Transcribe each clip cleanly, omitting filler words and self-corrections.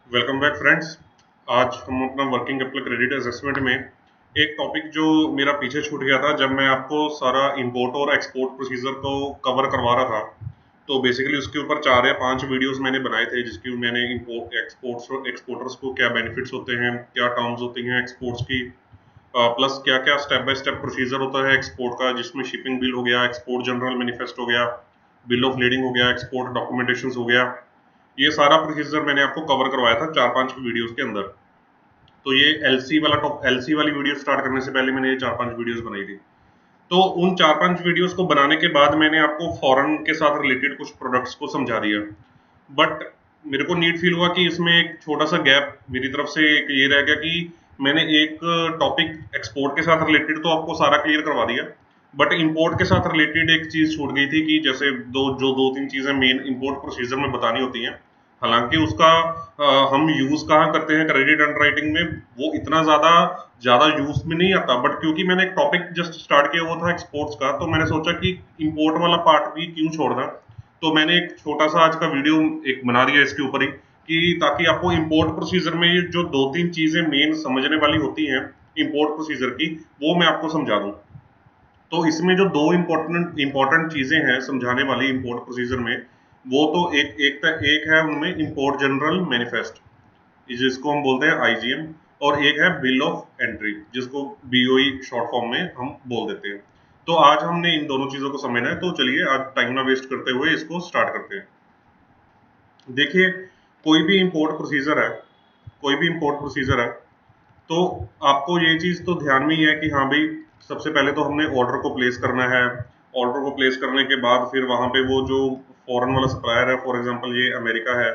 Welcome back friends. आज हम अपना वर्किंग कैपिटल क्रेडिट असेसमेंट में एक टॉपिक जो मेरा पीछे छूट गया था जब मैं आपको सारा इंपोर्ट और एक्सपोर्ट प्रोसीजर को कवर करवा रहा था। तो बेसिकली उसके ऊपर 4 या 5 वीडियोस मैंने बनाए थे जिसकी मैंने इंपोर्ट एक्सपोर्टर्स को क्या बेनिफिट्स होते हैं, क्या टर्म्स होती हैं एक्सपोर्ट्स की, प्लस क्या क्या स्टेप बाय स्टेप प्रोसीजर होता है एक्सपोर्ट का, जिसमें शिपिंग बिल हो गया, एक्सपोर्ट जनरल मैनिफेस्ट हो गया, बिल ऑफ लीडिंग हो गया, एक्सपोर्ट डॉक्यूमेंटेशन हो गया। ये सारा प्रोसीजर मैंने आपको कवर करवाया था 4-5 वीडियोस के अंदर। तो ये एलसी वाली वीडियो स्टार्ट करने से पहले मैंने ये 4-5 वीडियोस बनाई थी। तो उन 4-5 वीडियोस को बनाने के बाद मैंने आपको फॉरेन के साथ रिलेटेड कुछ प्रोडक्ट्स को समझा दिया। बट मेरे को नीड फील हुआ कि इसमें एक छोटा सा गैप मेरी तरफ से एक ये रह गया कि मैंने एक टॉपिक एक्सपोर्ट के साथ रिलेटेड तो आपको सारा क्लियर करवा दिया, बट इंपोर्ट के साथ रिलेटेड एक चीज छूट गई थी कि जैसे दो तीन चीजें मेन इंपोर्ट प्रोसीजर में बतानी होती हैं। हालांकि उसका हम यूज कहाँ करते हैं क्रेडिट अंडरराइटिंग में, वो इतना ज्यादा ज्यादा यूज में नहीं आता, बट क्योंकि मैंने एक टॉपिक जस्ट स्टार्ट किया हुआ था एक्सपोर्ट्स का, तो मैंने सोचा कि इंपोर्ट वाला पार्ट भी क्यों छोड़ना। तो मैंने एक छोटा सा आज का वीडियो एक बना दिया इसके ऊपर ही, कि ताकि आपको इंपोर्ट प्रोसीजर में ये जो 2-3 चीजें मेन समझने वाली होती हैं इंपोर्ट प्रोसीजर की, वो मैं आपको समझा दूं। तो इसमें जो दो इम्पोर्टेंट इम्पोर्टेंट चीजें हैं समझाने वाली इंपोर्ट प्रोसीजर में, वो तो एक है उनमें इंपोर्ट जनरल मैनिफेस्ट, जिसको हम बोलते हैं आईजीएम, और एक है बिल ऑफ एंट्री जिसको बीओई शॉर्ट फॉर्म में हम बोल देते हैं। तो आज हमने इन दोनों चीजों को समझना है, तो चलिए आज टाइम ना वेस्ट करते हुए इसको स्टार्ट करते हैं। देखिए, कोई भी इंपोर्ट प्रोसीजर है, कोई भी इंपोर्ट प्रोसीजर है, तो आपको ये चीज तो ध्यान में ही है कि हाँ भाई, सबसे पहले तो हमने ऑर्डर को प्लेस करना है। ऑर्डर को प्लेस करने के बाद फिर वहां पे वो जो फॉरेन वाला सप्लायर है, फॉर एग्जांपल ये अमेरिका है,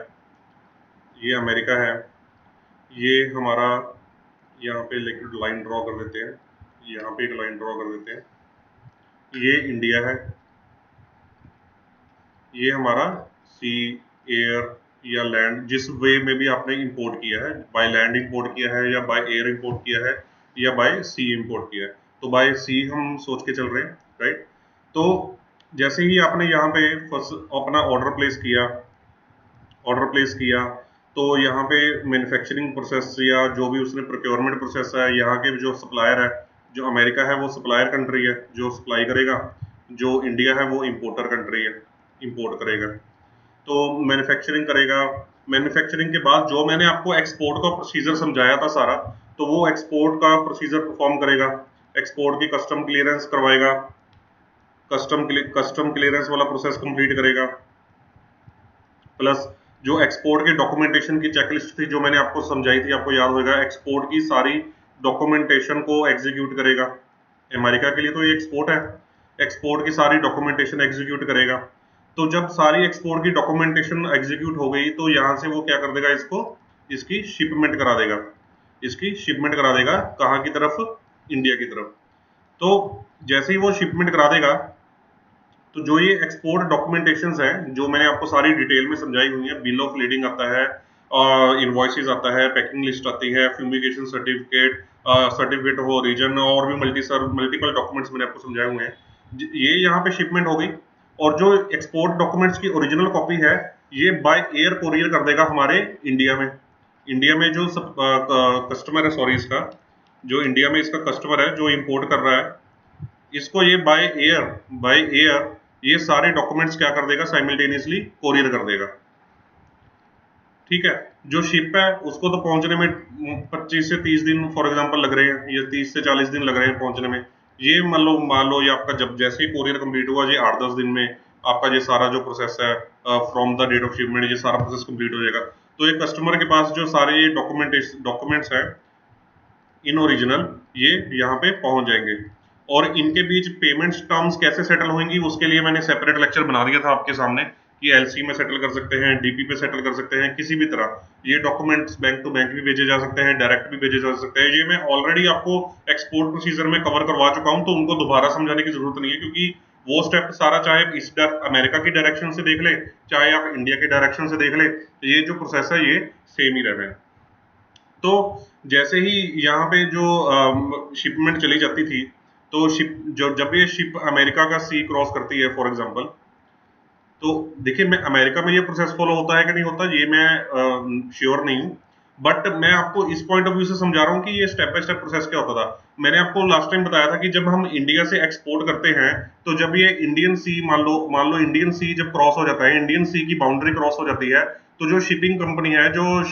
ये अमेरिका है, ये हमारा, यहाँ पे लिक्विड लाइन ड्रॉ कर देते हैं, यहाँ पे एक लाइन ड्रॉ कर देते हैं, ये इंडिया है, ये हमारा सी, एयर या लैंड, जिस वे में भी आपने इंपोर्ट किया है, बाय लैंड इंपोर्ट किया है या बाय एयर इंपोर्ट किया है या बाय सी इंपोर्ट किया है। तो बाय सी हम सोच के चल रहे हैं, राइट। तो जैसे ही आपने यहाँ पे फर्स्ट अपना ऑर्डर प्लेस किया, तो यहाँ पे मैन्युफैक्चरिंग प्रोसेस या जो भी उसने प्रोक्योरमेंट प्रोसेस है, यहाँ के जो सप्लायर है, जो अमेरिका है वो सप्लायर कंट्री है जो सप्लाई करेगा, जो इंडिया है वो इंपोर्टर कंट्री है, इंपोर्ट करेगा। तो मैन्युफैक्चरिंग करेगा। मैन्युफैक्चरिंग के बाद जो मैंने आपको एक्सपोर्ट का प्रोसीजर समझाया था सारा, तो वो एक्सपोर्ट का प्रोसीजर परफॉर्म करेगा, एक्सपोर्ट की कस्टम क्लियरेंस करवाएगा, कस्टम क्लियरेंस वाला प्रोसेस कंप्लीट करेगा, प्लस जो एक्सपोर्ट के डॉक्यूमेंटेशन की चेकलिस्ट थी जो मैंने आपको समझाई थी, आपको याद होगा, एक्सपोर्ट की सारी डॉक्यूमेंटेशन को एग्जीक्यूट करेगा। अमेरिका के लिए तो ये एक्सपोर्ट है, एक्सपोर्ट की सारी डॉक्यूमेंटेशन एग्जीक्यूट करेगा। तो जब सारी एक्सपोर्ट की डॉक्यूमेंटेशन एग्जीक्यूट हो गई, तो यहाँ से वो क्या कर देगा, इसको इसकी शिपमेंट करा देगा, इसकी शिपमेंट करा देगा कहाँ की तरफ, इंडिया की तरफ। तो जैसे ही वो शिपमेंट करा देगा, तो जो ये एक्सपोर्ट डॉक्यूमेंटेशंस हैं जो मैंने आपको सारी डिटेल में समझाई हुई है, बिल ऑफ लीडिंग आता है, इनवॉइसेस आता है, पैकिंग लिस्ट आती है, fumigation certificate, certificate of origin, और भी मल्टीपल डॉक्यूमेंट्स मैंने आपको समझाए हुए हैं। ये यहाँ पे शिपमेंट हो गई, और जो एक्सपोर्ट डॉक्यूमेंट्स की ओरिजिनल कॉपी है, ये बाय एयर कोरियर कर देगा हमारे इंडिया में। इंडिया में जो कस्टमर है, सॉरी, इसका जो इंडिया में इसका कस्टमर है जो इंपोर्ट कर रहा है, इसको ये बाय एयर ये सारे डॉक्यूमेंट्स क्या कर देगा, साइमल्टेनियसली कोरियर कर देगा। ठीक है। जो शिप है उसको तो पहुंचने में 25 से 30 दिन फॉर एग्जांपल लग रहे हैं, ये 30 से 40 दिन लग रहे हैं पहुंचने में। ये मान लो ये आपका जब जैसे ही कोरियर कंप्लीट हुआ, ये 8-10 दिन में आपका ये सारा जो प्रोसेस है, from the date of shipment, ये सारा प्रोसेस कंप्लीट हो जाएगा। तो एक कस्टमर के पास जो सारे ये डॉक्यूमेंट्स हैं इन ओरिजिनल, ये यहाँ पे पहुंच जाएंगे। और इनके बीच पेमेंट्स टर्म्स कैसे सेटल होंगी, उसके लिए मैंने सेपरेट लेक्चर बना दिया था आपके सामने, कि एलसी में सेटल कर सकते हैं, डीपी पे सेटल कर सकते हैं, किसी भी तरह ये डॉक्यूमेंट्स बैंक टू बैंक भी भेजे जा सकते हैं, डायरेक्ट भी भेजे जा सकते हैं। ये मैं ऑलरेडी आपको एक्सपोर्ट प्रोसीजर में कवर करवा चुका हूं, तो उनको दोबारा समझाने की जरूरत नहीं है, क्योंकि वो स्टेप सारा चाहे अमेरिका की डायरेक्शन से देख ले, चाहे आप इंडिया की डायरेक्शन से देख ले, ये जो प्रोसेस है ये सेम ही रहना है। तो जैसे ही यहाँ पे जो शिपमेंट चली जाती थी, तो शिप जो जब ये शिप अमेरिका का सी क्रॉस करती है फॉर एग्जांपल, तो देखिए, मैं अमेरिका में ये प्रोसेस फॉलो होता है कि नहीं होता, ये मैं श्योर नहीं हूँ, बट मैं आपको इस पॉइंट ऑफ व्यू से समझा रहा हूँ कि ये स्टेप बाय स्टेप प्रोसेस क्या होता था। मैंने आपको लास्ट टाइम बताया था कि जब हम इंडिया से एक्सपोर्ट करते हैं, तो जब ये इंडियन सी, मान लो इंडियन सी जब क्रॉस हो जाता है, इंडियन सी की बाउंड्री क्रॉस हो जाती है, तो जो शिपिंग कंपनी है, जो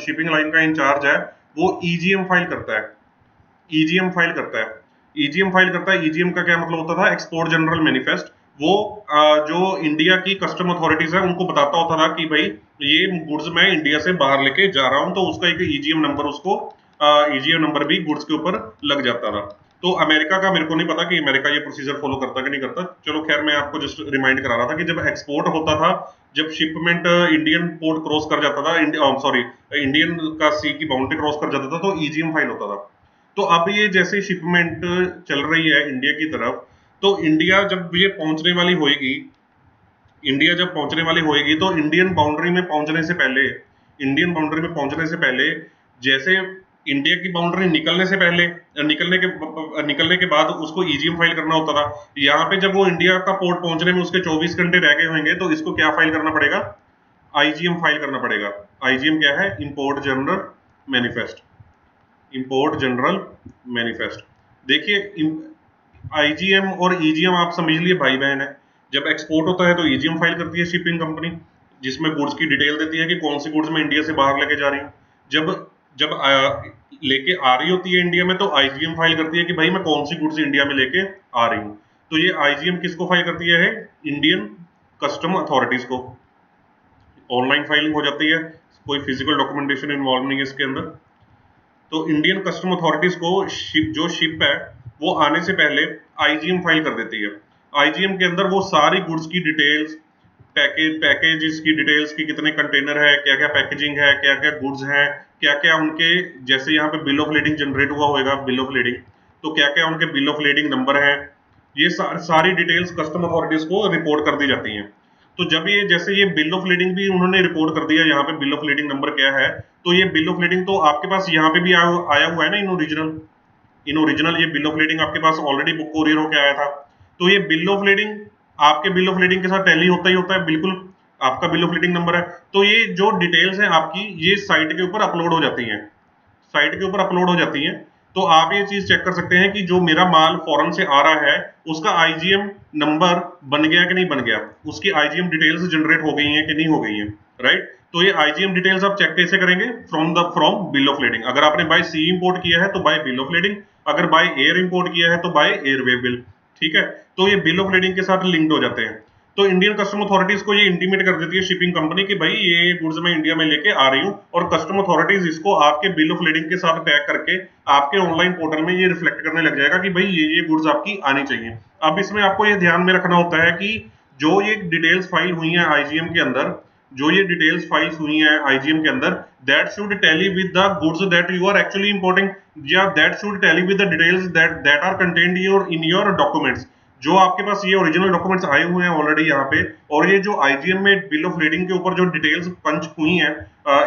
शिपिंग लाइन का इंचार्ज है, वो ईजीएम फाइल करता है। ईजीएम फाइल करता है। ईजीएम फाइल करता है। ईजीएम का क्या मतलब होता था? Export general manifest. वो जो इंडिया की कस्टम अथॉरिटीज है उनको बताता होता था कि भाई ये गुड्स मैं इंडिया से बाहर लेके जा रहा हूं, तो उसका एक ईजीएम नंबर, उसको ईजीएम नंबर भी गुड्स के ऊपर लग जाता था। तो अमेरिका का मेरे को नहीं पता कि अमेरिका ये प्रोसीजर फॉलो करता कि नहीं करता। चलो खैर, मैं आपको जस्ट रिमाइंड करा रहा था कि जब एक्सपोर्ट होता था, जब शिपमेंट इंडियन पोर्ट क्रॉस कर जाता था, सॉरी, इंडियन का सी की बाउंड्री क्रॉस कर जाता था, तो ईजीएम फाइल होता था। तो अब ये जैसे शिपमेंट चल रही है इंडिया की तरफ, तो इंडिया जब ये पहुंचने वाली होएगी, इंडिया जब पहुंचने वाली होएगी, तो इंडियन बाउंड्री में पहुंचने से पहले, इंडियन बाउंड्री में पहुंचने से पहले, जैसे इंडिया की बाउंड्री निकलने से पहले, निकलने के बाद उसको ईजीएम फाइल करना होता था। यहाँ पे जब वो इंडिया का पोर्ट पहुंचने में उसके 24 घंटे रह गए होंगे, तो इसको क्या फाइल करना पड़ेगा? आईजीएम फाइल करना पड़ेगा। आईजीएम क्या है? Import general manifest. Import general manifest. देखिए, आईजीएम और ईजीएम आप समझ लिए भाई बहन है। जब एक्सपोर्ट होता है तो ईजीएम फाइल करती है शिपिंग कंपनी, जिसमें गुड्स की डिटेल देती है कि कौन सी गुड्स मैं इंडिया से बाहर लेके जा रही हूँ। जब जब लेके आ रही होती है इंडिया में, तो आईजीएम फाइल करती है कि भाई मैं कौन सी गुड्स इंडिया में लेके आ रही हूँ। तो ये आईजीएम किसको फाइल करती है? इंडियन कस्टम अथॉरिटीज को। ऑनलाइन फाइलिंग हो जाती है, कोई फिजिकल डॉक्यूमेंटेशन इन्वॉल्व नहीं है इसके अंदर। तो इंडियन कस्टम अथॉरिटीज को जो शिप है, वो आने से पहले आईजीएम फाइल कर देती है। आईजीएम के अंदर वो सारी गुड्स की डिटेल्स, पैकेजेस की डिटेल्स की, कितने कंटेनर है, क्या क्या पैकेजिंग है, क्या क्या गुड्स हैं, क्या क्या उनके, जैसे यहाँ पे बिल ऑफ लेडिंग जनरेट हुआ होगा, बिल ऑफ लेडिंग, तो क्या क्या उनके बिल ऑफ लेडिंग नंबर है, ये सारी डिटेल्स कस्टम अथॉरिटीज को रिपोर्ट कर दी जाती हैं। तो जब ये, जैसे ये बिल ऑफ लीडिंग भी उन्होंने रिपोर्ट कर दिया, यहाँ पे बिल ऑफ लीडिंग नंबर क्या है, तो ये बिल ऑफ लीडिंग तो आपके पास यहाँ पे भी आया हुआ है ना, इन ओरिजिनल ये बिल ऑफ लीडिंग आपके पास ऑलरेडी बुक कोरियर होके आया था। तो ये बिल ऑफ लीडिंग आपके बिल ऑफ लीडिंग के साथ टैली होता ही होता है, बिल्कुल आपका बिल ऑफ लीडिंग नंबर है। तो ये जो डिटेल्स हैं आपकी, ये साइट के ऊपर अपलोड हो जाती हैं, साइट के ऊपर अपलोड हो जाती हैं। तो आप ये चीज चेक कर सकते हैं कि जो मेरा माल फॉरेन से आ रहा है, उसका आईजीएम नंबर बन गया कि नहीं बन गया, उसकी आईजीएम डिटेल्स जनरेट हो गई हैं कि नहीं हो गई हैं, राइट। तो ये आईजीएम डिटेल्स आप चेक कैसे करेंगे? From bill of lading. अगर आपने बाय सी इंपोर्ट किया है तो बाय बिल ऑफ लेडिंग, अगर बाय एयर इंपोर्ट किया है तो बाय एयरवे बिल। ठीक है, तो ये बिल ऑफ लेडिंग के साथ लिंक्ड हो जाते हैं। तो इंडियन कस्टम अथॉरिटीज को ये इंटीमेट कर देती है शिपिंग कंपनी कि भाई ये गुड्स मैं इंडिया में लेके आ रही हूँ, और कस्टम अथॉरिटीज इसको आपके बिल ऑफ लेडिंग के साथ टैग करके आपके ऑनलाइन पोर्टल में ये रिफ्लेक्ट करने लग जाएगा कि भाई ये गुड्स आपकी आनी चाहिए। अब इसमें आपको ये ध्यान में रखना होता है कि जो ये डिटेल्स फाइल हुई हैं आईजीएम के अंदर, जो ये डिटेल्स फाइल्स हुई हैं आईजीएम के अंदर, that should tally with the goods that you are actually importing, या that should tally with the details that are contained in your documents. जो आपके पास ये ओरिजिनल डॉक्यूमेंट्स आए हुए हैं ऑलरेडी यहाँ पे, और ये जो आईजीएम में बिल ऑफ लीडिंग के ऊपर जो डिटेल्स पंच हुई हैं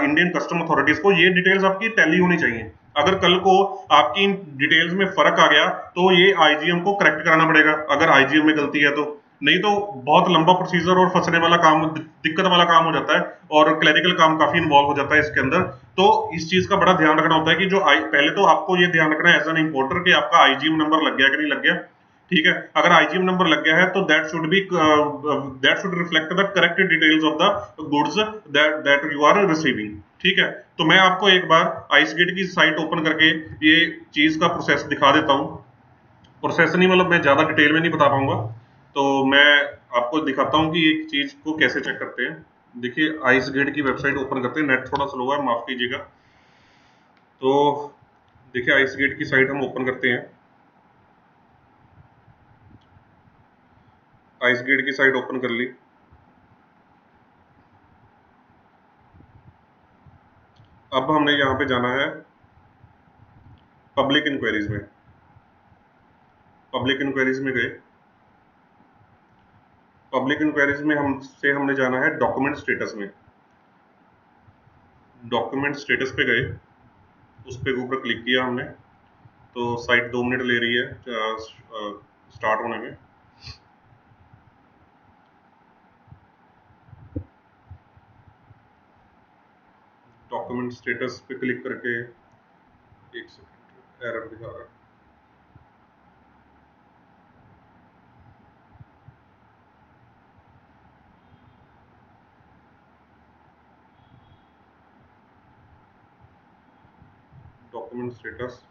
इंडियन कस्टम अथॉरिटीज को, ये डिटेल्स आपकी टैली होनी चाहिए। अगर कल को आपकी इन डिटेल्स में फर्क आ गया, तो ये आईजीएम को करेक्ट कराना पड़ेगा, अगर आईजीएम में गलती है तो। नहीं तो बहुत लंबा प्रोसीजर और फंसने वाला काम, दिक्कत वाला काम हो जाता है, और क्लरिकल काम काफी इन्वॉल्व हो जाता है इसके अंदर। तो इस चीज का बड़ा ध्यान रखना होता है कि पहले तो आपको ये ध्यान रखना है एज एन इंपोर्टर कि आपका आईजीएम नंबर लग गया कि नहीं लग गया। ठीक है, अगर आईजीएम नंबर लग गया है तो that should reflect the correct details of the goods that you are receiving. ठीक है, तो मैं आपको एक बार आइसगेट की साइट ओपन करके ये चीज का प्रोसेस दिखा देता हूँ। प्रोसेस नहीं, मतलब मैं ज्यादा डिटेल में नहीं बता पाऊंगा, तो मैं आपको दिखाता हूँ कि एक चीज को कैसे चेक करते हैं। देखिए, आइसगेट की वेबसाइट ओपन करते हैं। नेट थोड़ा स्लो है, माफ कीजिएगा। तो देखिए, आइसगेट की साइट हम ओपन करते हैं। आइसगेट की साइट ओपन कर ली। अब हमने यहाँ पे जाना है पब्लिक इंक्वायरीज में। पब्लिक इंक्वायरीज में गए। पब्लिक इंक्वायरीज में हमने जाना है डॉक्यूमेंट स्टेटस में। डॉक्यूमेंट स्टेटस पे गए, उस पे ऊपर क्लिक किया हमने, तो साइट 2 मिनट ले रही है स्टार्ट होने में। डॉक्यूमेंट स्टेटस पे क्लिक करके, एक सेकंड, एरर दिखा रहा है। Document status,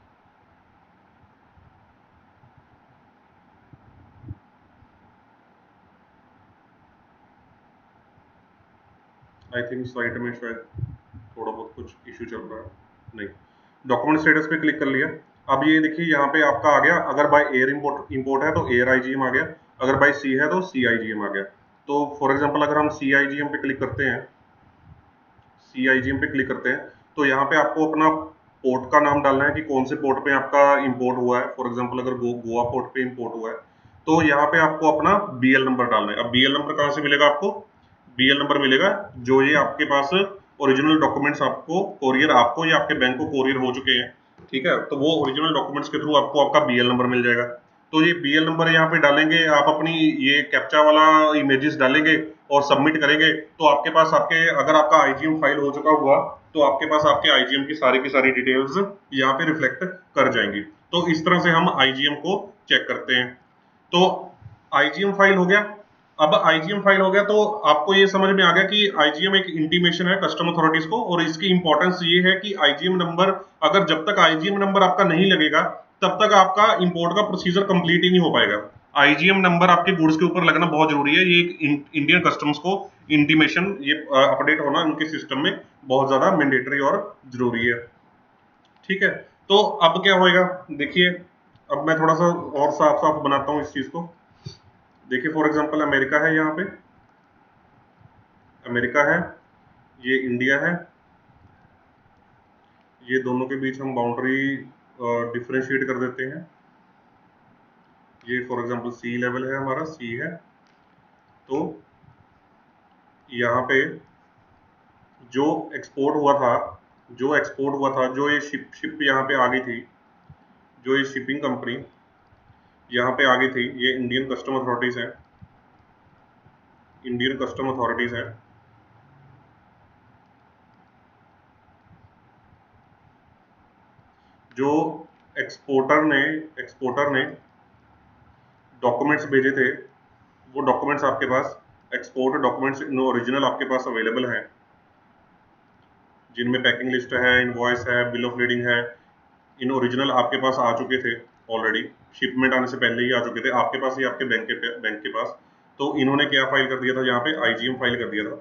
I think site में शायद थोड़ा बहुत कुछ इश्यू चल रहा है। नहीं, डॉक्यूमेंट स्टेटस पे क्लिक कर लिया। अब ये देखिए यहाँ पे आपका आ गया, अगर बाय एयर इंपोर्ट है तो एयर आईजीएम आ गया, अगर बाय सी है तो सी आईजीएम आ गया। तो फॉर एग्जांपल अगर हम सी आईजीएम पे क्लिक करते हैं, सी आईजीएम पे क्लिक करते हैं, तो यहाँ पे आपको अपना पोर्ट का नाम डालना है कि कौन से पोर्ट पे आपका इंपोर्ट हुआ है। फॉर एग्जांपल अगर गोवा पोर्ट पे इंपोर्ट हुआ है तो यहाँ पे आपको अपना बीएल नंबर डालना है। अब बीएल नंबर कहाँ से मिलेगा आपको? बीएल नंबर मिलेगा जो ये आपके पास ओरिजिनल डॉक्यूमेंट्स आपको कोरियर, आपको या आपके बैंक को कोरियर हो चुके हैं, ठीक है, तो वो ओरिजिनल डॉक्यूमेंट्स के थ्रू आपको आपका बीएल नंबर मिल जाएगा। तो ये बीएल नंबर यहाँ पे डालेंगे, आप अपनी ये कैप्चा वाला इमेजेस डालेंगे और सबमिट करेंगे, तो आपके पास आपके, अगर आपका आईजीएम फाइल हो चुका हुआ तो आपके पास आपके आईजीएम की सारी डिटेल्स यहाँ पे रिफ्लेक्ट कर जाएंगी। तो इस तरह से हम आईजीएम को चेक करते हैं। तो आईजीएम फाइल हो गया। अब आईजीएम फाइल हो गया तो आपको ये समझ में आ गया कि आईजीएम एक इंटीमेशन है कस्टम अथॉरिटीज को, और इसकी इंपॉर्टेंस ये है कि आईजीएम नंबर, अगर जब तक आईजीएम नंबर आपका नहीं लगेगा तब तक आपका इंपोर्ट का प्रोसीजर कंप्लीट ही नहीं हो पाएगा। आईजीएम नंबर आपके गुड्स के ऊपर लगना बहुत जरूरी है। ये एक इंडियन कस्टम्स को इंटीमेशन, ये अपडेट होना उनके सिस्टम में बहुत ज्यादा मैंडेटरी और जरूरी है। ठीक है, तो अब क्या होएगा देखिए, अब मैं थोड़ा सा और साफ साफ बनाता हूँ इस चीज को। देखिए फॉर एग्जांपल अमेरिका है, यहाँ पे अमेरिका है, ये इंडिया है, ये दोनों के बीच हम बाउंड्री डिफरेंशिएट कर देते हैं। ये फॉर एग्जांपल सी लेवल है, हमारा सी है, तो यहाँ पे जो एक्सपोर्ट हुआ था, जो ये शिप यहाँ पे आ गई थी, जो ये शिपिंग कंपनी यहाँ पे आ गई थी, ये इंडियन कस्टम अथॉरिटीज है, इंडियन कस्टम अथॉरिटीज है। जो एक्सपोर्टर ने डॉक्यूमेंट्स भेजे थे, वो डॉक्यूमेंट्स आपके पास, एक्सपोर्ट डॉक्यूमेंट्स इन ओरिजिनल आपके पास अवेलेबल हैं, जिनमें पैकिंग लिस्ट है, इनवॉइस है, बिल ऑफ लीडिंग है, इन ओरिजिनल आपके पास आ चुके थे ऑलरेडी, शिपमेंट आने से पहले ही आ चुके थे आपके पास, ही आपके बैंक के पास। तो इन्होंने क्या फाइल कर दिया था, यहाँ पे आईजीएम फाइल कर दिया था।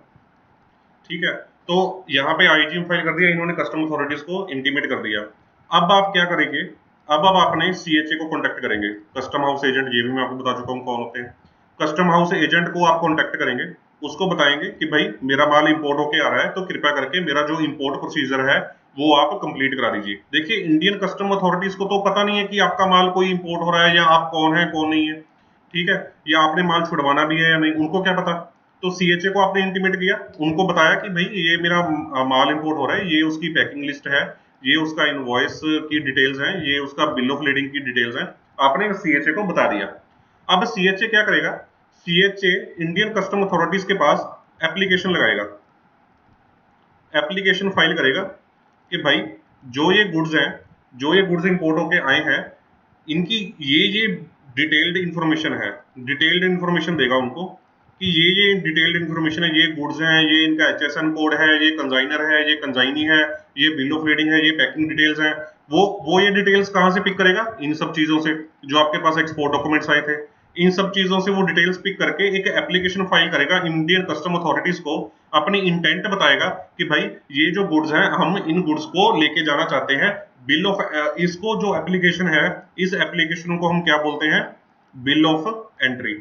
ठीक है, तो यहाँ पे आईजीएम फाइल कर दिया इन्होंने, कस्टम अथॉरिटीज को इंटीमेट कर दिया। अब आप क्या करेंगे, अब आप अपने सीएचए को कांटेक्ट करेंगे, कस्टम हाउस एजेंट, ये भी मैं आपको बता चुका हूँ कौन होते हैं। कस्टम हाउस एजेंट को आप कांटेक्ट करेंगे, उसको बताएंगे कि भाई मेरा माल इंपोर्ट होके आ रहा है, तो कृपया करके मेरा जो इंपोर्ट प्रोसीजर है वो आप कंप्लीट करा दीजिए। देखिए इंडियन कस्टम अथॉरिटीज को तो पता नहीं है कि आपका माल कोई इंपोर्ट हो रहा है या आप कौन है कौन नहीं है, ठीक है, या आपने माल छुड़वाना भी है या नहीं, उनको क्या पता। तो सीएचए को आपने इंटीमेट किया, उनको बताया कि भाई ये मेरा माल इंपोर्ट हो रहा है, ये उसकी पैकिंग लिस्ट है, ये उसका इनवॉइस की डिटेल्स हैं, ये उसका बिल ऑफ लीडिंग की डिटेल्स हैं, आपने सीएचए को बता दिया। अब सीएचए क्या करेगा, सीएचए इंडियन कस्टम अथॉरिटीज के पास एप्लीकेशन लगाएगा, एप्लीकेशन फाइल करेगा कि भाई जो ये गुड्स इंपोर्ट होके आए हैं, इनकी ये डिटेल्ड इंफॉर्मेशन है, डिटेल्ड इंफॉर्मेशन देगा उनको कि ये डिटेल्ड इंफॉर्मेशन है, ये गुड्स हैं, ये इनका एचएसएन कोड है, ये कंजाइनर है, ये कंजाइनी है, ये बिल ऑफ लीडिंग है, ये पैकिंग डिटेल्स हैं। वो ये डिटेल्स कहाँ से पिक करेगा, इन सब चीजों से जो आपके पास एक्सपोर्ट डॉक्यूमेंट्स आए थे, इन सब चीजों से वो डिटेल्स पिक करके एक एप्लीकेशन फाइल करेगा इंडियन कस्टम अथॉरिटीज को, अपनी इंटेंट बताएगा कि भाई ये जो गुड्स हैं हम इन गुड्स को लेके जाना चाहते हैं, बिल ऑफ, इसको जो एप्लीकेशन है, इस एप्लीकेशन को हम क्या बोलते हैं, बिल ऑफ एंट्री।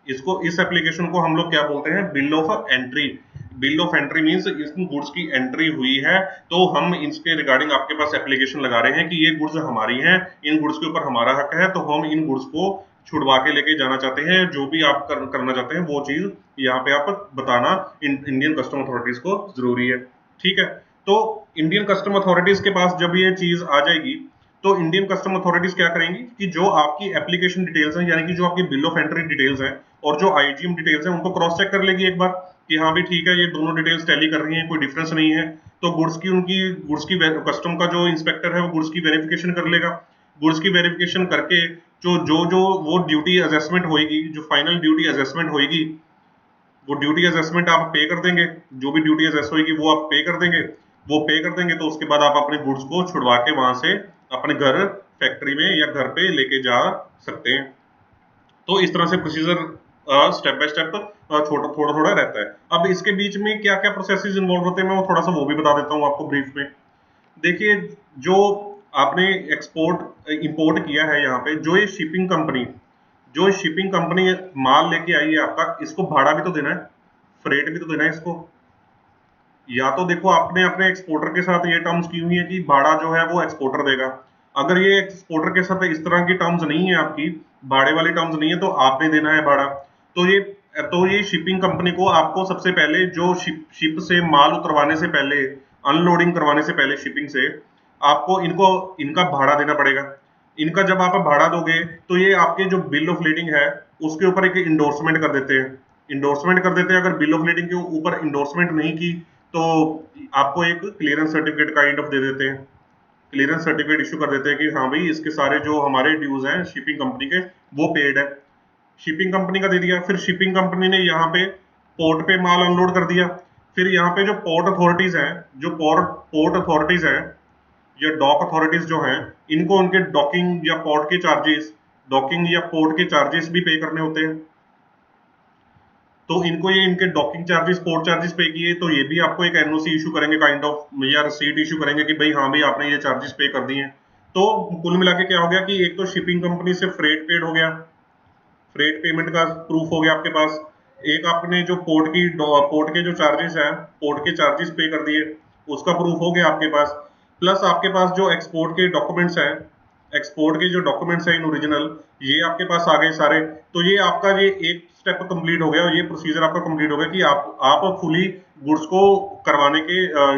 इस एप्लीकेशन को हम लोग क्या बोलते हैं, bill of entry. Bill of entry means इस गुड्स की एंट्री हुई है, तो हम इसके रिगार्डिंग आपके पास एप्लीकेशन लगा रहे हैं कि ये गुड्स हमारी हैं, इन गुड्स के ऊपर हमारा हक है, तो हम इन गुड्स को छुड़वा के लेके जाना चाहते हैं, जो भी आप करना चाहते हैं वो चीज यहाँ पे आप बताना इंडियन कस्टम अथॉरिटीज को जरूरी है। ठीक है, तो इंडियन कस्टम अथॉरिटीज के पास जब ये चीज आ जाएगी तो इंडियन कस्टम अथॉरिटीज क्या करेंगी कि जो आपकी एप्लीकेशन डिटेल्स हैं, यानी कि जो आपकी बिल ऑफ एंट्री डिटेल्स हैं और जो आईजीएम डिटेल्स हैं, उनको क्रॉस चेक कर लेगी एक बार कि हाँ भी ठीक है, ये दोनों डिटेल्स टैली कर रही हैं, कोई डिफरेंस नहीं है। तो गुड्स की कस्टम का जो इंस्पेक्टर है वो गुड्स की वेरिफिकेशन कर लेगा। गुड्स की वेरिफिकेशन करके जो जो जो वो ड्यूटी असेसमेंट होगी, जो फाइनल ड्यूटी असेसमेंट होगी, वो ड्यूटी असेसमेंट आप पे कर देंगे। जो भी ड्यूटी असेस होगी वो आप पे कर देंगे। वो पे कर देंगे तो उसके बाद आप अपने गुड्स को छुड़वा के वहां से अपने घर, फैक्ट्री में या घर पे लेके जा सकते हैं। तो इस तरह से प्रोसीजर स्टेप बाय स्टेप छोटा थोड़ा थोड़ा रहता है। अब इसके बीच में क्या क्या प्रोसेसेस इन्वॉल्व होते हैं, मैं वो थोड़ा सा वो भी बता देता हूँ आपको ब्रीफ में। देखिए, जो आपने एक्सपोर्ट इंपोर्ट किया है यहाँ पे, जो शिपिंग कंपनी माल लेके आई है आपका, इसको भाड़ा भी तो देना है, फ्रेट भी तो देना है इसको। या तो देखो, आपने अपने एक्सपोर्टर के साथ ये टर्म्स की हुई है कि भाड़ा जो है वो एक्सपोर्टर देगा। अगर ये एक्सपोर्टर के साथ इस तरह की टर्म्स नहीं है, आपकी भाड़े वाली टर्म्स नहीं है, तो आपने देना है भाड़ा। तो ये शिपिंग कंपनी को आपको सबसे पहले जो शिप से माल उतरवाने से पहले, अनलोडिंग करवाने से पहले शिपिंग से, आपको इनका भाड़ा देना पड़ेगा। इनका जब आप भाड़ा दोगे तो ये आपके जो बिल ऑफ लीडिंग है उसके ऊपर एक इंडोर्समेंट कर देते हैं। अगर बिल ऑफ लीडिंग के ऊपर इंडोर्समेंट नहीं की तो आपको एक क्लियरेंस सर्टिफिकेट काइंड ऑफ दे देते हैं। क्लियरेंस सर्टिफिकेट इशू कर देते हैं कि हाँ भाई, इसके सारे जो हमारे ड्यूज हैं शिपिंग कंपनी के, वो पेड है। शिपिंग कंपनी का दे दिया, फिर शिपिंग कंपनी ने यहाँ पे पोर्ट पे माल अनलोड कर दिया। फिर यहाँ पे जो पोर्ट अथॉरिटीज हैं या डॉक अथॉरिटीज जो हैं, इनको उनके डॉकिंग या पोर्ट के चार्जेस भी पे करने होते हैं। तो इनको ये इनके डॉकिंग चार्जेस, पोर्ट चार्जेस पे किए, तो ये भी आपको एक एनओसी इशू करेंगे काइंड ऑफ, या रसीद इशू करेंगे कि भाई हाँ भाई, आपने ये चार्जेस पे कर दिए हैं। तो कुल मिला के क्या हो गया कि एक तो शिपिंग कंपनी से फ्रेट पेड हो गया, फ्रेट पेमेंट का प्रूफ हो गया आपके पास। एक आपने जो पोर्ट के जो चार्जेस हैं, पोर्ट के चार्जेस पे कर दिए, उसका प्रूफ हो गया आपके पास। प्लस आपके पास जो एक्सपोर्ट के जो डॉक्यूमेंट्स हैं इन ओरिजिनल, ये आपके पास आ गए सारे। तो ये आपका ये एक स्टेप कंप्लीट हो गया, और ये प्रोसीजर आपका कंप्लीट हो गया कि आप फुली गुड्स को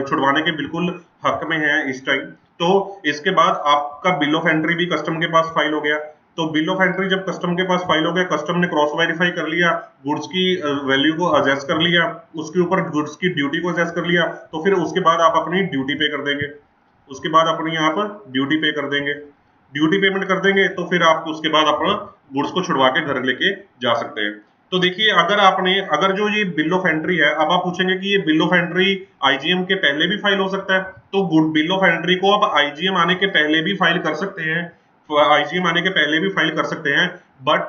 छुड़वाने के बिल्कुल हक में हैं इस टाइम। तो इसके बाद आपका बिल ऑफ एंट्री भी कस्टम के पास फाइल हो गया। तो बिल ऑफ एंट्री जब कस्टम के पास फाइल हो गया, कस्टम ने क्रॉस वेरीफाई कर लिया, गुड्स की वैल्यू को एडजस्ट कर लिया, उसके ऊपर गुड्स की ड्यूटी को एडजस्ट कर लिया, तो फिर उसके बाद आप अपनी ड्यूटी पे कर देंगे। ड्यूटी पेमेंट कर देंगे, तो फिर आप उसके बाद अपना गुड्स को छुड़वा के घर लेके जा सकते हैं। तो देखिए, अगर जो ये बिल ऑफ एंट्री है, अब आप पूछेंगे कि ये बिल ऑफ एंट्री आईजीएम के पहले भी फाइल हो सकता है, तो बिल ऑफ एंट्री को आप आईजीएम आने के पहले भी फाइल कर सकते हैं। बट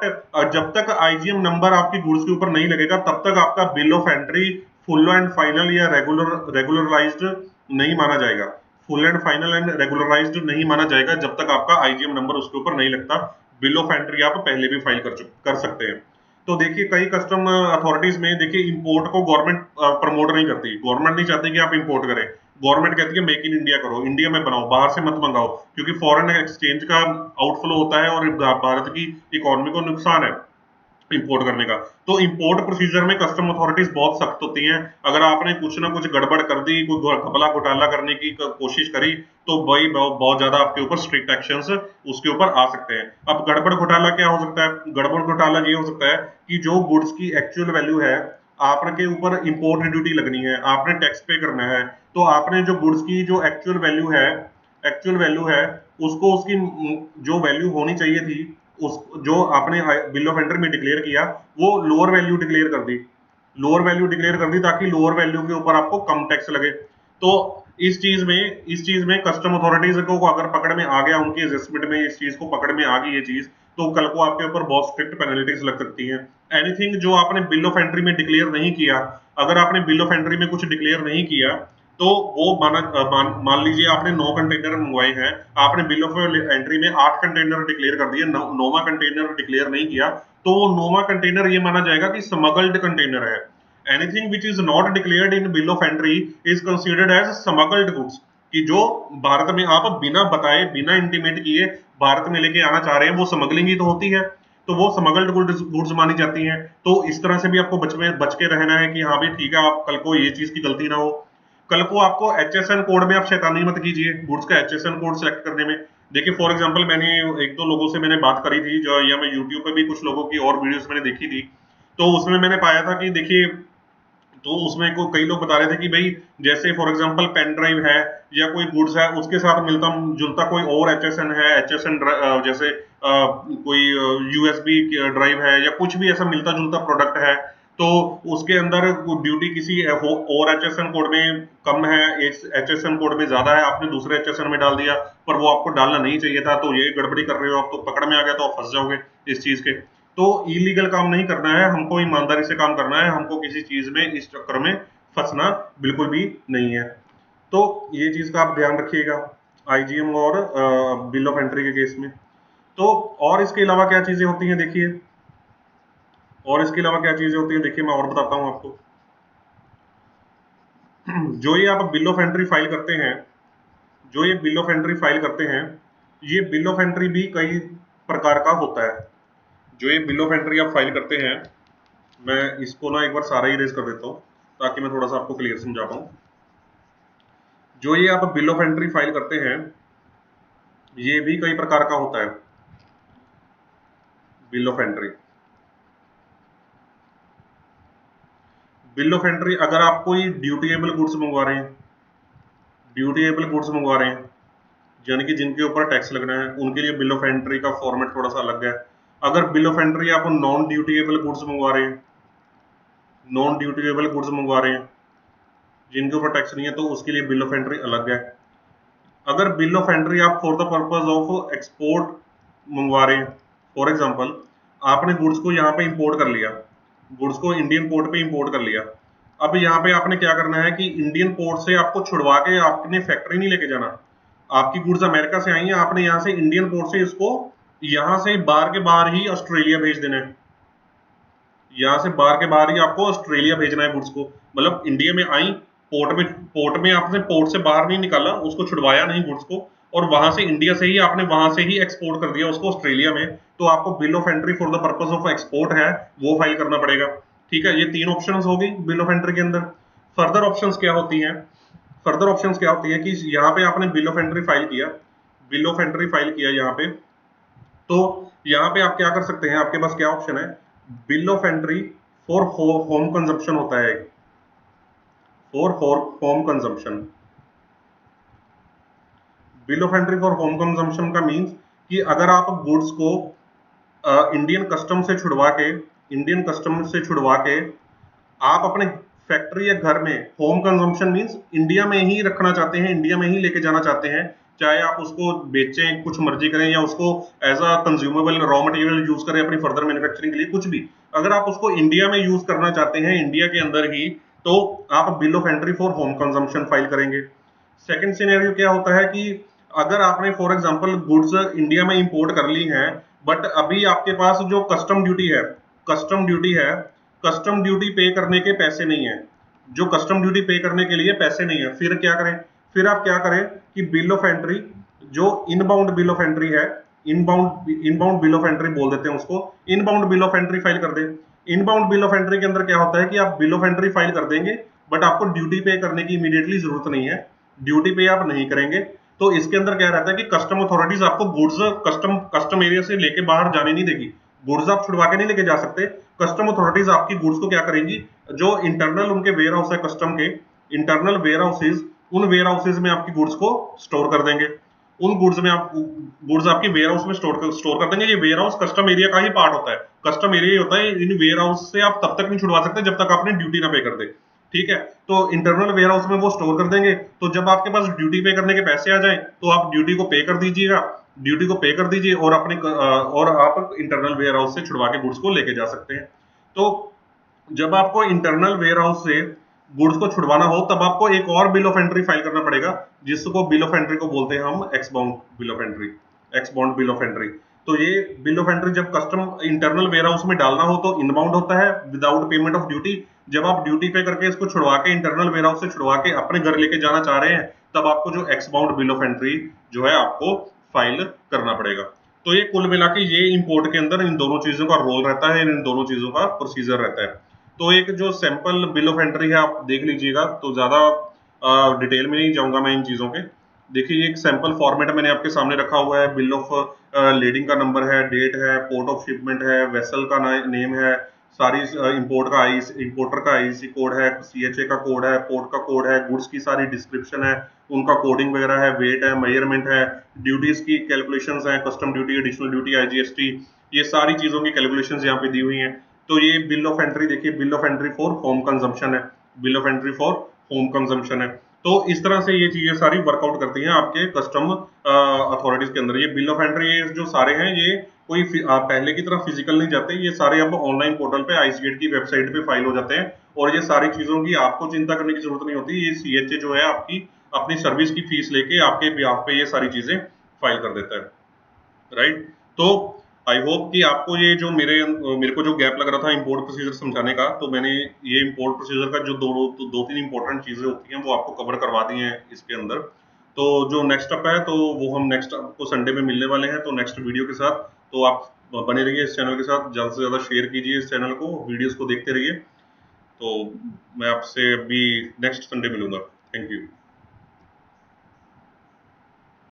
जब तक आईजीएम नंबर आपकी गुड्स के ऊपर नहीं लगेगा, तब तक आपका bill of entry full and final या रेगुलराइज्ड नहीं माना जाएगा। जब तक आपका आईजीएम नंबर उसके ऊपर नहीं लगता। बिल ऑफ एंट्री आप पहले भी फाइल कर सकते हैं। तो देखिए, कई कस्टम अथॉरिटीज में देखिए, इंपोर्ट को गवर्नमेंट प्रमोट नहीं करती। गवर्नमेंट नहीं चाहती कि आप इंपोर्ट करें। गवर्नमेंट कहती है मेक इन इंडिया करो, इंडिया में बनाओ, बाहर से मत मंगाओ, क्योंकि फॉरेन एक्सचेंज का आउटफ्लो होता है और भारत की इकोनॉमी को नुकसान है इंपोर्ट करने का। तो इंपोर्ट प्रोसीजर में कस्टम अथॉरिटीज बहुत सख्त होती हैं। अगर आपने कुछ ना कुछ गड़बड़ कर दी, कोई घपला घोटाला करने की कोशिश करी, तो भाई बहुत ज्यादा आपके ऊपर स्ट्रिक्ट एक्शंस उसके ऊपर आ सकते हैं। अब गड़बड़ घोटाला क्या हो सकता है? गड़बड़ घोटाला ये हो सकता है कि जो गुड्स की एक्चुअल वैल्यू है, आपके ऊपर इंपोर्ट ड्यूटी लगनी है, आपने टैक्स पे करना है, तो आपने जो गुड्स की जो एक्चुअल वैल्यू है, उसको उसकी जो वैल्यू होनी चाहिए थी, उस जो आपने बिल ऑफ एंट्री में डिक्लेयर किया, वो लोअर वैल्यू डिक्लेयर कर दी ताकि लोअर वैल्यू के ऊपर आपको कम टैक्स लगे। तो इस चीज में कस्टम अथॉरिटीज को अगर पकड़ में आ गया, उनकी असेसमेंट में इस चीज को पकड़ में आ गई ये चीज, तो कल को आपके ऊपर बहुत स्ट्रिक्ट पेनल्टीज लग सकती हैं। एनीथिंग जो आपने बिल ऑफ एंट्री में डिक्लेयर नहीं किया, अगर आपने बिल ऑफ एंट्री में कुछ डिक्लेयर नहीं किया, तो वो मान लीजिए आपने 9 कंटेनर मंगवाए हैं, आपने बिल ऑफ एंट्री में 8 कंटेनर डिक्लेयर कर दिए, 9वां कंटेनर डिक्लेयर नहीं किया, तो वो 9वां कंटेनर ये माना जाएगा कि स्मगल्ड कंटेनर है। Anything which is not declared in bill of entry is considered as smuggled goods, कि जो भारत में आप बिना बताए, बिना इंटीमेट किए भारत में लेके आना चाह रहे हैं, वो स्मगलिंग ही तो होती है, तो वो स्मगल्ड गुड्स मानी जाती हैं। तो इस तरह से भी आपको बच के रहना है कि हाँ भाई ठीक है, आप कल को ये चीज की गलती ना हो। कल को आपको HSN कोड में आप शैतानी मत कीजिए गुड्स का HSN कोड सेलेक्ट करने में। देखिए फॉर एग्जांपल मैंने एक दो लोगों से मैंने बात करी थी जो, या मैं यूट्यूब पे भी कुछ लोगों की और वीडियोस मैंने देखी थी, तो उसमें मैंने पाया था कि देखिए, तो उसमें को कई लोग बता रहे थे कि भाई जैसे फॉर एग्जांपल पेन ड्राइव है या कोई गुड्स है, उसके साथ मिलता जुलता कोई और एचएसएन है, एचएसएन जैसे कोई यूएसबी ड्राइव है या कुछ भी ऐसा मिलता जुलता प्रोडक्ट है, तो उसके अंदर ड्यूटी किसी और एचएसएन कोड में कम है, एचएसएन कोड में ज्यादा है, आपने दूसरे एचएसएन में डाल दिया पर वो आपको डालना नहीं चाहिए था, तो ये गड़बड़ी कर रहे हो आप, तो पकड़ में आ गया तो आप फंस जाओगे इस चीज के। तो इलीगल काम नहीं करना है हमको, ईमानदारी से काम करना है हमको, किसी चीज में इस चक्कर में फंसना बिल्कुल भी नहीं है। तो ये चीज का आप ध्यान रखिएगा आईजीएम और बिल ऑफ एंट्री के केस में। तो और इसके अलावा क्या चीजें होती हैं देखिए, और इसके अलावा क्या चीजें होती है देखिए, मैं और बताता हूं आपको। जो ये आप बिल ऑफ एंट्री फाइल करते हैं, जो ये बिल ऑफ एंट्री फाइल करते हैं, ये बिल ऑफ एंट्री भी कई प्रकार का होता है। जो ये बिल ऑफ एंट्री आप फाइल करते हैं, मैं इसको ना एक बार सारा ही रेज कर देता हूँ ताकि मैं थोड़ा सा आपको क्लियर समझा पाऊँ। जो ये आप बिल ऑफ एंट्री फाइल करते हैं, ये भी कई प्रकार का होता है bill of entry. Bill of entry अगर आप कोई ड्यूटीएबल गुड्स मंगवा रहे हैं, ड्यूटीएबल गुड्स मंगवा रहे हैं यानी कि जिनके ऊपर टैक्स लगना है, उनके लिए बिल ऑफ एंट्री का फॉर्मेट थोड़ा सा अलग है। अगर बिल ऑफ एंट्री आप नॉन ड्यूटीएबल गुड्स मंगवा रहे हैं, नॉन ड्यूटीएबल गुड्स मंगवा रहे हैं जिनके ऊपर टैक्स नहीं है, तो उसके लिए बिल ऑफ एंट्री अलग है। अगर बिल ऑफ एंट्री आप for the purpose of export मंगवा रहे हैं, फॉर एग्जांपल आपने गुड्स को यहाँ पे इंपोर्ट कर लिया, गुड्स को इंडियन पोर्ट पे इंपोर्ट कर लिया, अब यहाँ पे आपने क्या करना है कि इंडियन पोर्ट से आपको छुड़वा के आपने फैक्ट्री नहीं लेके जाना, आपकी गुड्स अमेरिका से आई हैं, आपने यहाँ से इंडियन पोर्ट से इसको यहाँ से बाहर के बाहर ही ऑस्ट्रेलिया भेज देना है, यहाँ से बाहर के बाहर ही आपको ऑस्ट्रेलिया भेजना है गुड्स को। मतलब इंडिया में आई, पोर्ट में आपने पोर्ट से बाहर नहीं निकाला, उसको छुड़वाया नहीं गुड्स को, और वहां से इंडिया से ही आपने वहां से ही एक्सपोर्ट कर दिया उसको ऑस्ट्रेलिया में, तो आपको bill of entry for the purpose of export है वो फाइल करना पड़ेगा। ठीक है, ये तीन ऑप्शन होगी बिल ऑफ एंट्री के अंदर। फर्दर ऑप्शन क्या होती है, फर्दर ऑप्शन क्या होती है कि यहाँ पे आपने बिल ऑफ एंट्री फाइल किया, बिल ऑफ एंट्री फाइल किया यहाँ पे, तो यहाँ पे आप क्या कर सकते हैं, आपके पास क्या ऑप्शन है, bill of entry for home consumption होता है, for home consumption. Bill of entry for home consumption का मीन्स कि अगर आप गुड्स को इंडियन कस्टम से छुड़वा के, इंडियन कस्टम से छुड़वा के आप अपने फैक्ट्री या घर में, होम कंजम्पशन मीन्स इंडिया में ही रखना चाहते हैं, इंडिया में ही लेके जाना चाहते हैं, चाहे आप उसको बेचें कुछ मर्जी करें या उसको as a consumable raw material use करें अपनी फर्दर मैन्युफैक्चरिंग के लिए, कुछ भी अगर आप उसको इंडिया में यूज करना चाहते हैं इंडिया के अंदर ही, तो आप bill of entry for home consumption file करेंगे। सेकंड सिनेरियो क्या होता है कि अगर आपने फॉर एग्जांपल गुड्स इंडिया में इंपोर्ट कर ली हैं, बट अभी आपके पास जो कस्टम ड्यूटी है, कस्टम ड्यूटी है, कस्टम ड्यूटी पे करने के पैसे नहीं है, जो कस्टम ड्यूटी पे करने के लिए पैसे नहीं है, फिर क्या करें, फिर आप क्या करें कि बिल ऑफ एंट्री, जो इनबाउंड बिल ऑफ एंट्री है, इनबाउंड बिल ऑफ एंट्री बोल देते हैं उसको, inbound bill of entry file कर दें। इनबाउंड बिल ऑफ एंट्री के अंदर क्या होता है कि आप बिल ऑफ एंट्री फाइल कर देंगे, बट आपको ड्यूटी पे करने की इमीडिएटली जरूरत नहीं है, ड्यूटी पे आप नहीं करेंगे। तो इसके अंदर क्या रहता है कि कस्टम अथॉरिटीज आपको गुड्स कस्टम एरिया से लेके बाहर जाने नहीं देगी, गुड्स आप छुड़वा के नहीं लेके जा सकते। कस्टम अथॉरिटीज आपकी गुड्स को क्या करेंगी, जो इंटरनल उनके वेयर हाउस है कस्टम के, इंटरनल वेयर हाउसेज, उन वेयर हाउसेज में आपकी गुड्स को स्टोर कर देंगे, उन गुड्स में आप गुड्स आपकी वेयर हाउस में स्टोर कर देंगे। ये वेयर हाउस कस्टम एरिया का ही पार्ट होता है, कस्टम एरिया होता है, इन वेयर हाउस से आप तब तक नहीं छुड़वा सकते जब तक आपने ड्यूटी ना पे कर दे। ठीक है, तो इंटरनल वेयर हाउस में वो स्टोर कर देंगे, तो जब आपके पास ड्यूटी पे करने के पैसे आ जाएं तो आप ड्यूटी को पे कर दीजिएगा, ड्यूटी को पे कर दीजिए और अपने और आप इंटरनल वेयर हाउस से छुड़वा के गुड्स को लेके जा सकते हैं। तो जब आपको इंटरनल वेयर हाउस से गुड्स को छुड़वाना हो तब आपको एक और बिल ऑफ एंट्री फाइल करना पड़ेगा, जिसको बिल ऑफ एंट्री को बोलते हैं हम exbond bill of entry, exbond bill of entry. तो ये बिल ऑफ एंट्री जब कस्टम इंटरनल वेयर हाउस में डालना हो तो इनबाउंड होता है विदाउट पेमेंट ऑफ ड्यूटी। जब आप ड्यूटी पे करके इसको छुड़वा के इंटरनल वेयर हाउस से छुड़वा के अपने घर लेके जाना चाह रहे हैं, तब आपको जो एक्सबाउंड बिल ऑफ एंट्री जो है आपको फाइल करना पड़ेगा। तो ये कुल मिला के ये इंपोर्ट के अंदर इन दोनों चीजों का रोल रहता है, इन दोनों चीजों का प्रोसीजर रहता है। तो एक जो सैंपल बिल ऑफ एंट्री है आप देख लीजिएगा, तो ज्यादा डिटेल में नहीं जाऊंगा मैं इन चीजों के। देखिए ये एक सैंपल फॉर्मेट मैंने आपके सामने रखा हुआ है। बिल ऑफ लेडिंग का नंबर है, डेट है, पोर्ट ऑफ शिपमेंट है, वेसल का नेम है, सारी इंपोर्ट का आई इंपोर्टर का आईसी कोड है, सीएचए का कोड है, पोर्ट का कोड है, गुड्स की सारी डिस्क्रिप्शन है, उनका कोडिंग वगैरह है, वेट है, मेजरमेंट है, ड्यूटीज की कैलकुलेशंस हैं, custom duty, additional duty, IGST, ये सारी चीजों की कैलकुलेशंस यहाँ पे दी हुई हैं। तो ये बिल ऑफ एंट्री देखिए, bill of entry for home consumption है, bill of entry for home consumption है। तो इस तरह से ये चीजें सारी वर्कआउट करती हैं आपके कस्टम अथॉरिटीज के अंदर। ये बिल ऑफ एंट्री ये जो सारे हैं, ये कोई पहले की तरह फिजिकल नहीं जाते, ये सारे अब ऑनलाइन पोर्टल पे आईसीएट की वेबसाइट पे फाइल हो जाते हैं। और ये सारी चीजों की आपको चिंता करने की जरूरत नहीं होती। ये सीएचए जो है आपकी अपनी सर्विस की फीस लेके आपके बिहाफ पे ये सारी चीजें फाइल कर देता है, राइट। तो आई होप कि आपको ये जो मेरे को जो गैप लग रहा था इंपोर्ट प्रोसीजर समझाने का, तो मैंने ये इंपोर्ट प्रोसीजर का जो दो तीन इंपॉर्टेंट चीजें होती हैं वो आपको कवर करवा दी हैं इसके अंदर। तो जो नेक्स्ट स्टेप है, तो वो हम नेक्स्ट आपको संडे में मिलने वाले हैं, तो नेक्स्ट वीडियो के साथ। तो आप बने रहिए इस चैनल के साथ, ज़्यादा से ज़्यादा शेयर कीजिए इस चैनल को, वीडियोस को देखते रहिए। तो मैं आपसे अभी नेक्स्ट संडे मिलूंगा। Thank you.